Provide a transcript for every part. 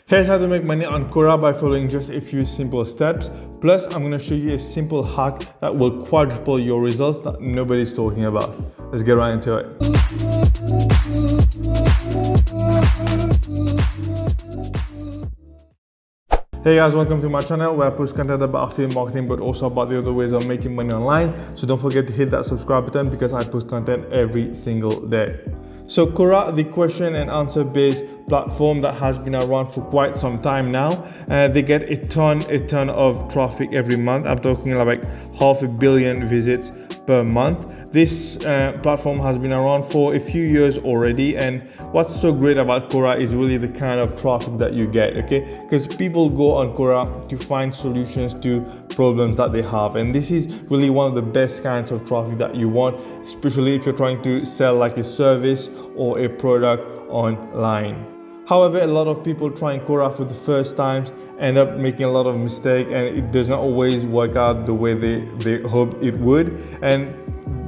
Here's how to make money on Quora by following just a few simple steps. Plus, I'm going to show you a simple hack that will quadruple your results that nobody's talking about. Let's get right into it. Hey guys, welcome to my channel where I post content about affiliate marketing but also about the other ways of making money online. So don't forget to hit that subscribe button because I post content every single day. So Quora, the question and answer based platform that has been around for quite some time now, they get a ton of traffic every month. I'm talking like 500 million visits per month. This platform has been around for a few years already, and what's so great about Quora is really the kind of traffic that you get, okay? Because people go on Quora to find solutions to problems that they have, and this is really one of the best kinds of traffic that you want, especially if you're trying to sell like a service or a product online. However, a lot of people trying Quora for the first times end up making a lot of mistakes, and it does not always work out the way they hoped it would. And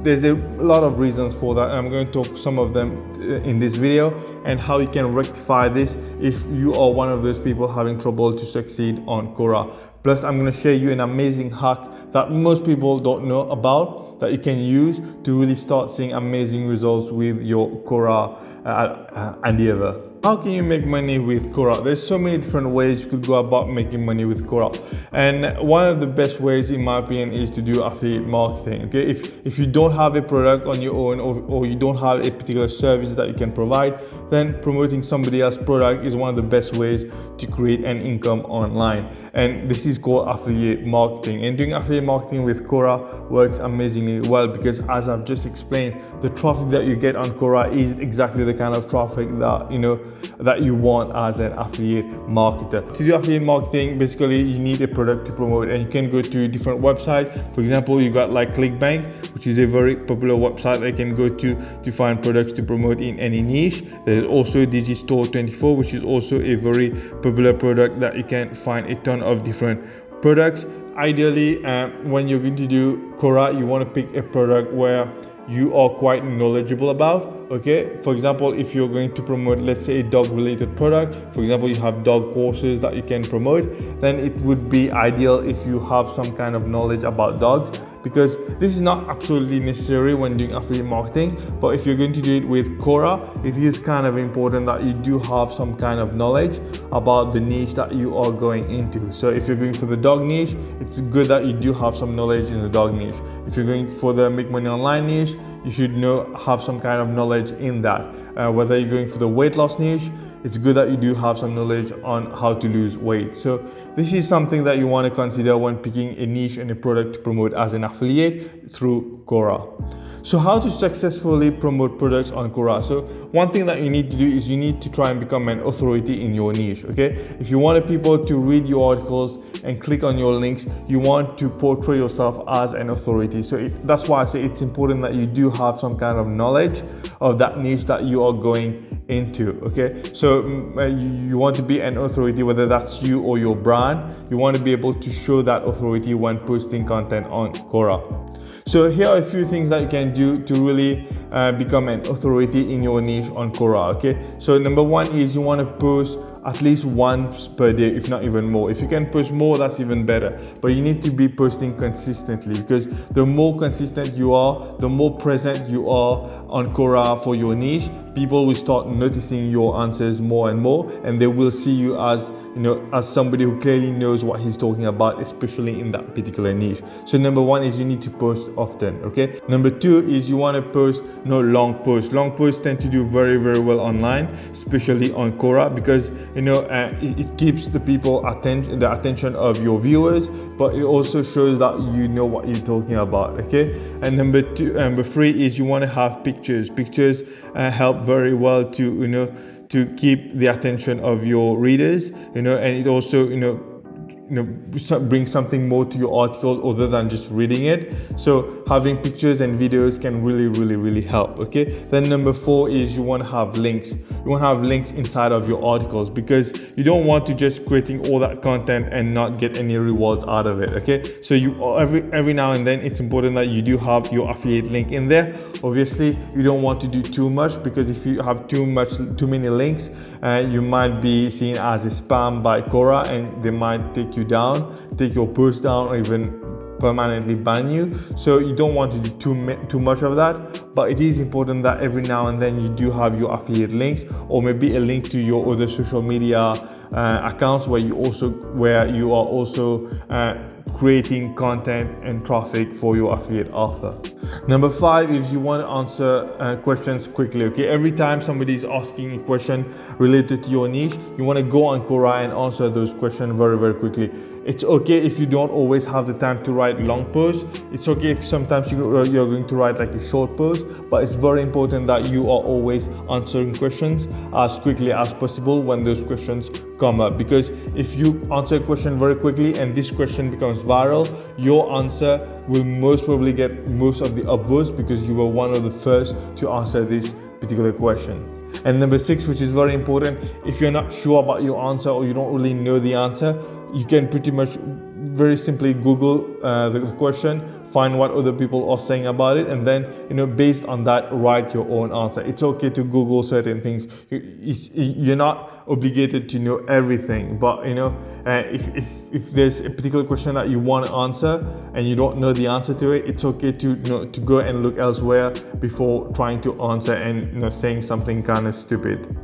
there's a lot of reasons for that, and I'm going to talk some of them in this video and how you can rectify this if you are one of those people having trouble to succeed on Quora. Plus, I'm going to share you an amazing hack that most people don't know about that you can use to really start seeing amazing results with your Quora endeavor. How can you make money with Quora? There's so many different ways you could go about making money with Quora, and one of the best ways in my opinion is to do affiliate marketing. Okay, if you don't have a product on your own or you don't have a particular service that you can provide, then promoting somebody else's product is one of the best ways to create an income online, and this is called affiliate marketing. And doing affiliate marketing with Quora works amazingly well because, as I've just explained, the traffic that you get on Quora is exactly the kind of traffic that you want as an affiliate marketer. To do affiliate marketing, basically you need a product to promote, and you can go to different websites. For example, you got like ClickBank, which is a very popular website that you can go to find products to promote in any niche. There's also Digistore24, which is also a very popular product that you can find a ton of different products. Ideally, when you're going to do Quora, you want to pick a product where you are quite knowledgeable about. Okay, for example, if you're going to promote, let's say, a dog related product, for example, you have dog courses that you can promote, then it would be ideal if you have some kind of knowledge about dogs, because this is not absolutely necessary when doing affiliate marketing. But if you're going to do it with Quora, it is kind of important that you do have some kind of knowledge about the niche that you are going into. So if you're going for the dog niche, it's good that you do have some knowledge in the dog niche. If you're going for the make money online niche, you should have some kind of knowledge in that. Whether you're going for the weight loss niche, it's good that you do have some knowledge on how to lose weight. So this is something that you want to consider when picking a niche and a product to promote as an affiliate through Quora. So how to successfully promote products on Quora? So one thing that you need to do is you need to try and become an authority in your niche, okay? If you want people to read your articles and click on your links, you want to portray yourself as an authority. So that's why I say it's important that you do have some kind of knowledge of that niche that you are going into, okay? So you want to be an authority, whether that's you or your brand. You want to be able to show that authority when posting content on Quora. So here are a few things that you can do to really become an authority in your niche on Quora, okay? So number one is you want to post at least once per day, if not even more. If you can post more, that's even better. But you need to be posting consistently, because the more consistent you are, the more present you are on Quora for your niche, people will start noticing your answers more and more, and they will see you as somebody who clearly knows what he's talking about, especially in that particular niche. So number one is you need to post often, okay? Number two is you want to post long posts. Long posts tend to do very, very well online, especially on Quora, because it keeps the attention of your viewers, but it also shows that you know what you're talking about, okay? And number three is you want to have pictures. Pictures help very well to keep the attention of your readers, and it also bring something more to your article other than just reading it. So having pictures and videos can really help. Okay, then number 4 is you want to have links. You want to have links inside of your articles, because you don't want to just creating all that content and not get any rewards out of it. Okay, so you every now and then it's important that you do have your affiliate link in there. Obviously you don't want to do too much, because if you have too many links, you might be seen as a spam by Quora, and they might take you down, take your post down, or even permanently ban you. So you don't want to do too much of that, but it is important that every now and then you do have your affiliate links, or maybe a link to your other social media accounts where you are also creating content and traffic for your affiliate offer. Number 5 is you want to answer questions quickly. Okay, every time somebody is asking a question related to your niche, you want to go on Quora and answer those questions very quickly. It's okay if you don't always have the time to write long posts. It's okay if sometimes you're going to write like a short post, but it's very important that you are always answering questions as quickly as possible when those questions come up, because if you answer a question very quickly and this question becomes viral, your answer will most probably get most of the upvotes because you were one of the first to answer this particular question. And number 6, which is very important, if you're not sure about your answer or you don't really know the answer, you can pretty much very simply Google the question, find what other people are saying about it, and then based on that write your own answer. It's okay to Google certain things. You're not obligated to know everything, but if there's a particular question that you want to answer and you don't know the answer to it, it's okay to go and look elsewhere before trying to answer and saying something kind of stupid.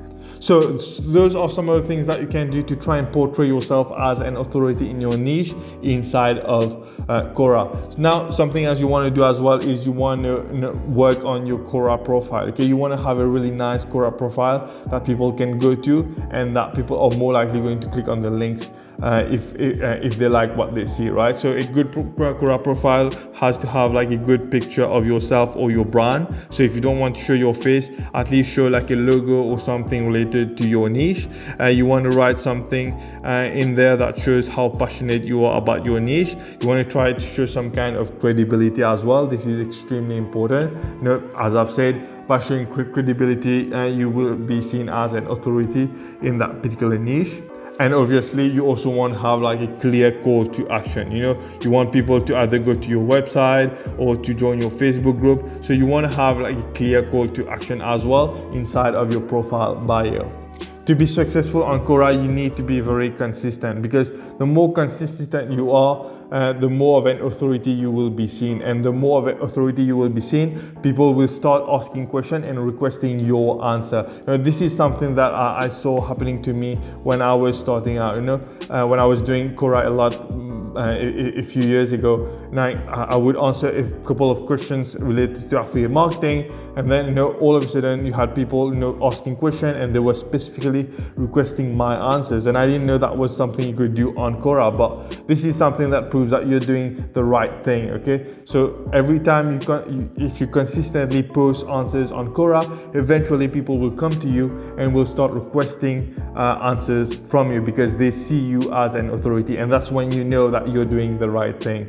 So those are some of the things that you can do to try and portray yourself as an authority in your niche inside of Quora. So now something else you want to do as well is you want to work on your Quora profile. Okay, you want to have a really nice Quora profile that people can go to, and that people are more likely going to click on the links if they like what they see, right? So a good Quora profile has to have like a good picture of yourself or your brand. So if you don't want to show your face, at least show like a logo or something related to your niche. You want to write something in there that shows how passionate you are about your niche. You want to try to show some kind of credibility as well. This is extremely important. As I've said, by showing credibility, you will be seen as an authority in that particular niche. And obviously you also want to have like a clear call to action. You want people to either go to your website or to join your Facebook group. So you want to have like a clear call to action as well inside of your profile bio. To be successful on Quora, you need to be very consistent, because the more consistent you are, the more of an authority you will be seen. And the more of an authority you will be seen, people will start asking questions and requesting your answer. This is something that I saw happening to me when I was starting out. When I was doing Quora a lot a few years ago, and I would answer a couple of questions related to affiliate marketing, and then all of a sudden you had people asking questions, and they were specifically requesting my answers, and I didn't know that was something you could do on Quora. But this is something that proves that you're doing the right thing. Okay, so every time if you consistently post answers on Quora, eventually people will come to you and will start requesting answers from you, because they see you as an authority, and that's when you know that you're doing the right thing.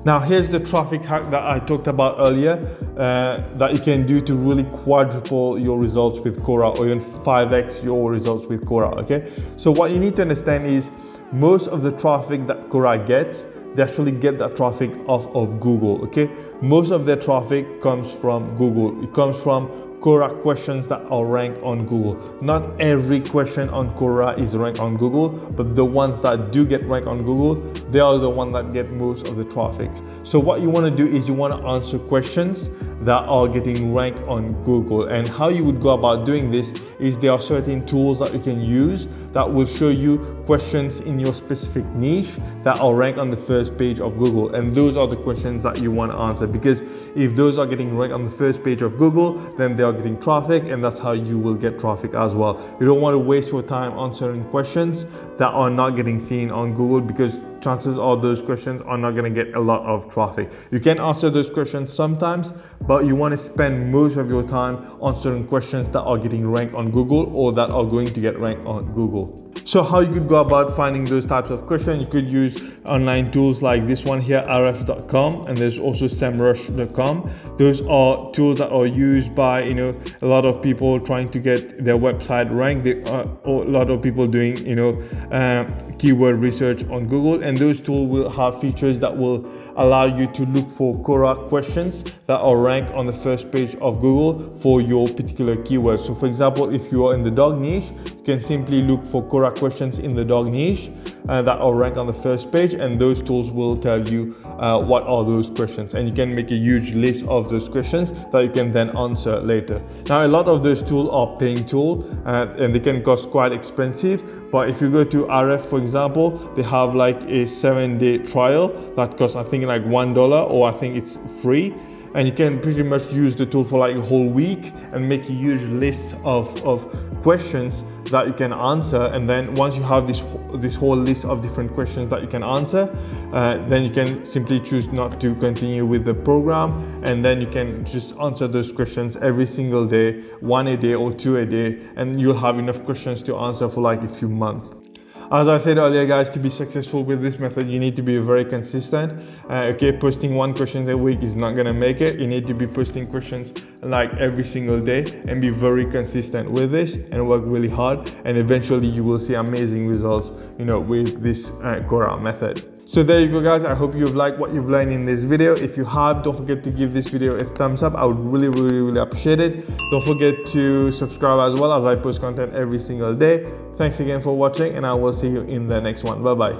Now here's the traffic hack that I talked about earlier, that you can do to really quadruple your results with Quora, or even 5x your results with Quora. Okay, so what you need to understand is most of the traffic that Quora gets, they actually get that traffic off of Google. Okay, most of their traffic comes from Google. It comes from Quora questions that are ranked on Google. Not every question on Quora is ranked on Google, but the ones that do get ranked on Google, they are the ones that get most of the traffic. So what you want to do is you want to answer questions that are getting ranked on Google. And how you would go about doing this is there are certain tools that you can use that will show you questions in your specific niche that are ranked on the first page of Google. And those are the questions that you want to answer, because if those are getting ranked on the first page of Google, then they are getting traffic, and that's how you will get traffic as well. You don't want to waste your time answering questions that are not getting seen on Google, because chances are those questions are not going to get a lot of traffic. You can answer those questions sometimes, but you want to spend most of your time answering questions that are getting ranked on Google or that are going to get ranked on Google. So how you could go about finding those types of questions, you could use online tools like this one here, rf.com, and there's also semrush.com. Those are tools that are used by a lot of people trying to get their website ranked. There are a lot of people doing keyword research on Google, and those tools will have features that will allow you to look for Quora questions that are ranked on the first page of Google for your particular keyword. So for example, if you are in the dog niche, you can simply look for Quora questions in the dog niche that are ranked on the first page, and those tools will tell you what are those questions, and you can make a huge list of those questions that you can then answer later. Now, a lot of those tools are paying tools and they can cost quite expensive, but if you go to RF, for example, they have like a 7-day trial that costs, I think, like $1, or I think it's free. And you can pretty much use the tool for like a whole week and make a huge list of questions that you can answer. And then once you have this whole list of different questions that you can answer, then you can simply choose not to continue with the program, and then you can just answer those questions every single day, 1 a day or 2 a day, and you'll have enough questions to answer for like a few months. As I said earlier, guys, to be successful with this method, you need to be very consistent. Okay, posting one question a week is not gonna make it. You need to be posting questions like every single day and be very consistent with this and work really hard. And eventually you will see amazing results, with this Quora method. So there you go, guys. I hope you've liked what you've learned in this video. If you have, don't forget to give this video a thumbs up. I would really appreciate it. Don't forget to subscribe as well, as I post content every single day. Thanks again for watching, and I will see you in the next one. Bye bye.